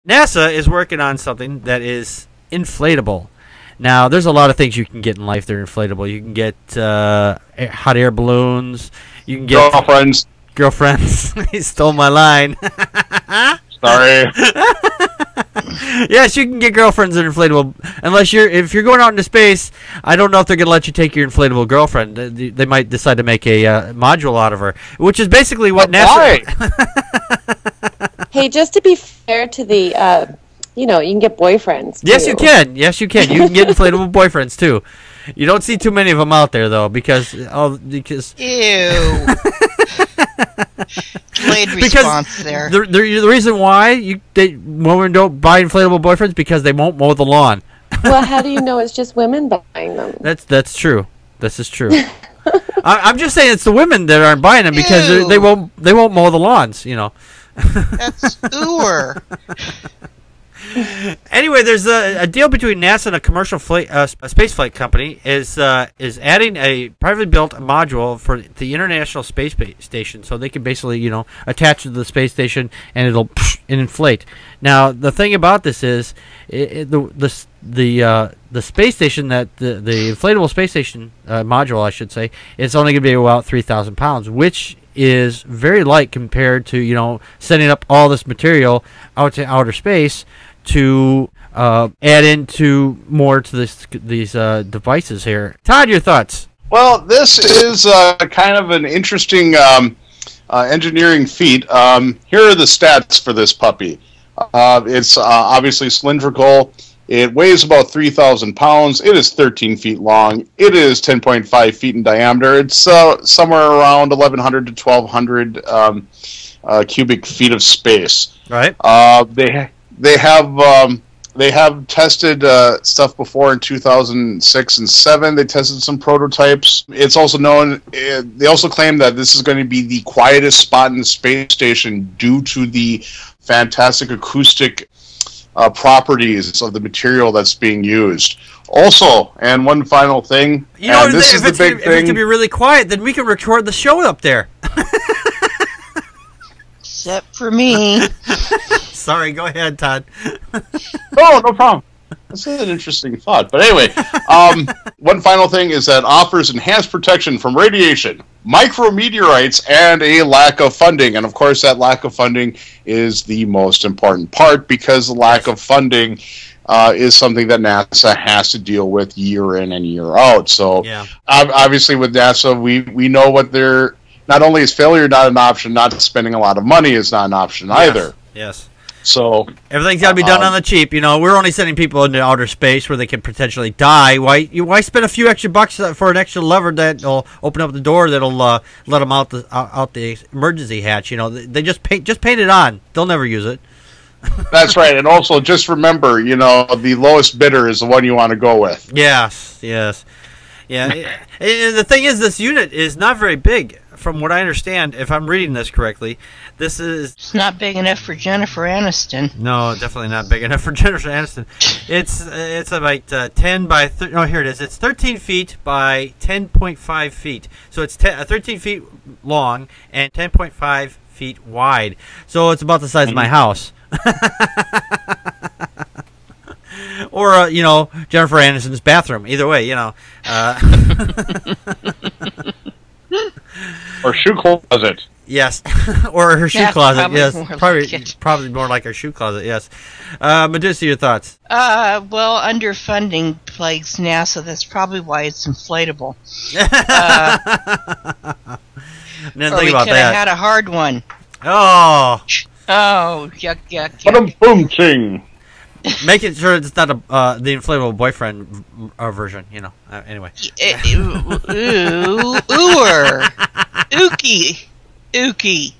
NASA is working on something that is inflatable. Now, there's a lot of things you can get in life that are inflatable. You can get hot air balloons. You can get girlfriends. He stole my line. Sorry. Yes, you can get girlfriends that are inflatable. If you're going out into space, I don't know if they're going to let you take your inflatable girlfriend. They might decide to make a module out of her, which is basically what NASA. Hey, just to be fair to the, you can get boyfriends. Yes, too. you can. Yes, you can. You can get inflatable boyfriends too. You don't see too many of them out there though, because Ew. Delayed response there. The reason why women don't buy inflatable boyfriends because they won't mow the lawn. Well, how do you know it's just women buying them? That's true. This is true. I'm just saying it's the women that aren't buying them because they won't mow the lawns. That's Anyway, there's a deal between NASA and a commercial space flight company is adding a privately built module for the International Space Station, so they can basically attach to the space station and it'll inflate. Now the thing about this is the space station the inflatable space station module, I should say, it's only going to be about 3,000 pounds, which is very light compared to setting up all this material out to outer space to add into more to these devices here. Todd, your thoughts? Well, this is kind of an interesting engineering feat. Here are the stats for this puppy. It's obviously cylindrical. It weighs about 3,000 pounds. It is 13 feet long. It is 10.5 feet in diameter. It's somewhere around 1,100 to 1,200 cubic feet of space. Right. They have tested stuff before in 2006 and 2007. They tested some prototypes. It's also known. They also claim that this is going to be the quietest spot in the space station due to the fantastic acoustic properties of the material that's being used. Also, and one final thing, this is the big thing. If it can be really quiet, then we can record the show up there. Except for me. Sorry, go ahead, Todd. Oh, no problem. This is an interesting thought. But anyway, one final thing is that offers enhanced protection from radiation, micrometeorites, and a lack of funding. And of course, that lack of funding is the most important part, because the lack of funding is something that NASA has to deal with year in and year out. So obviously with NASA, we know what they're... Not only is failure not an option, not spending a lot of money is not an option either. Yes. So everything's got to be done on the cheap. We're only sending people into outer space where they can potentially die. Why spend a few extra bucks for an extra lever that'll open up the door that'll let them out the emergency hatch? They just paint it on. They'll never use it. That's right. And also just remember, the lowest bidder is the one you want to go with. Yes. Yeah. And the thing is, this unit is not very big. From what I understand, if I'm reading this correctly, it's not big enough for Jennifer Aniston. No, definitely not big enough for Jennifer Aniston. It's about 10 by... here it is. It's 13 feet by 10.5 feet. So it's 13 feet long and 10.5 feet wide. So it's about the size of my house. Or, Jennifer Aniston's bathroom. Either way, Or shoe closet. Yes. Or her shoe closet. Yes. Probably more like her shoe closet. Yes. Medusa, your thoughts? Well, underfunding plagues NASA. That's probably why it's inflatable. Didn't think about that. Had a hard one. Oh, yuck. Boom, ching. Making sure it's not the inflatable boyfriend version, anyway. Ookie.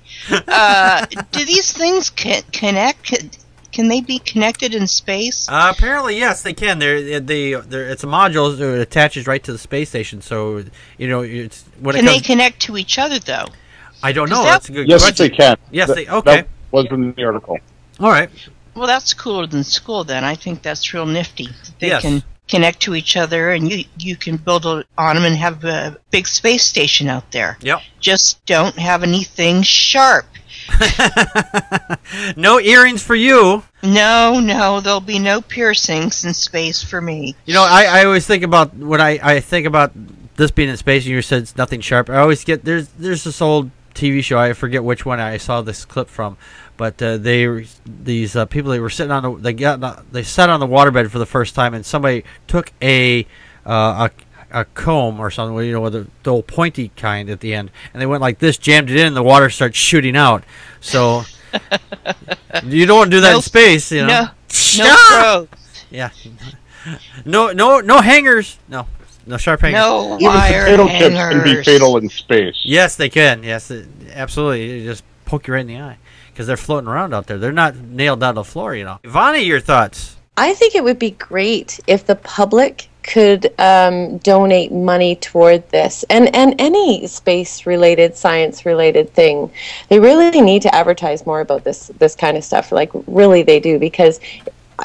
Do these things connect? Can they be connected in space? Apparently, yes, they can. It's a module that attaches right to the space station. So it's can they connect to each other though? I don't know. That's a good question. Yes, they can. Yes, they okay. That was in the article. All right. Well, that's cooler than school then. I think that's real nifty. They can connect to each other, and you can build on them and have a big space station out there. Yep. Just don't have anything sharp. No earrings for you. No, there'll be no piercings in space for me. You know, I always think about when I think about this being in space, and you said it's nothing sharp. I always get there's this old TV show. I forget which one I saw this clip from, but these people, they were sitting on they sat on the waterbed for the first time, and somebody took a comb or something, you know, with the old pointy kind at the end, and they went like this, jammed it in, and the water starts shooting out. So you don't want to do that in space, you know. No pros. Yeah. No hangers. No sharp hangers. No Even wire potato hangers. chips can be fatal in space. Yes, they can. Yes, absolutely. You just poke you right in the eye because they're floating around out there. They're not nailed down to the floor, you know. Ivani, your thoughts? I think it would be great if the public could donate money toward this and any space-related, science-related thing. They really need to advertise more about this kind of stuff. Like, really, they do, because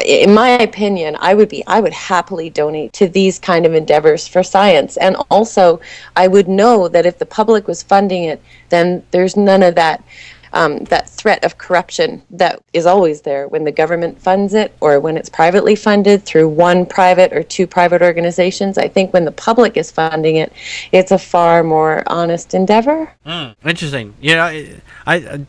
in my opinion, I would happily donate to these kind of endeavors for science. And also, I would know that if the public was funding it, then there's none of that threat of corruption that is always there when the government funds it or when it's privately funded through one private or two private organizations. I think when the public is funding it, it's a far more honest endeavor. Interesting. You know, if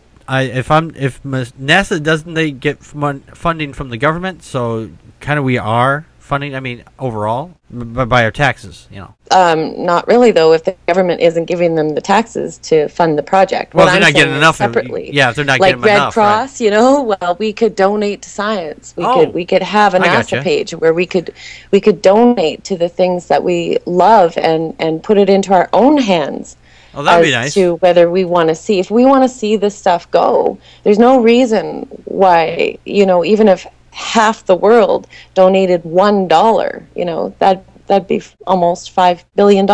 NASA doesn't they get funding from the government, so kind of we are funding. I mean, overall by our taxes, you know. Not really, though. If the government isn't giving them the taxes to fund the project, well, if they're not getting enough separately. Yeah, if they're not like getting Red enough, Cross, right. you know. Well, we could donate to science. We could have a NASA page where we could donate to the things that we love and put it into our own hands. Oh, that'd be nice. To whether we want to see, if we want to see this stuff go, there's no reason why, you know, even if half the world donated $1, you know, that'd be almost $5 billion.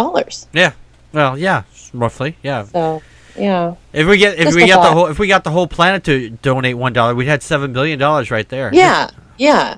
Yeah. Well, yeah, roughly. Yeah. So, yeah. If we got the whole planet to donate $1, we'd had $7 billion right there. Yeah. Yeah.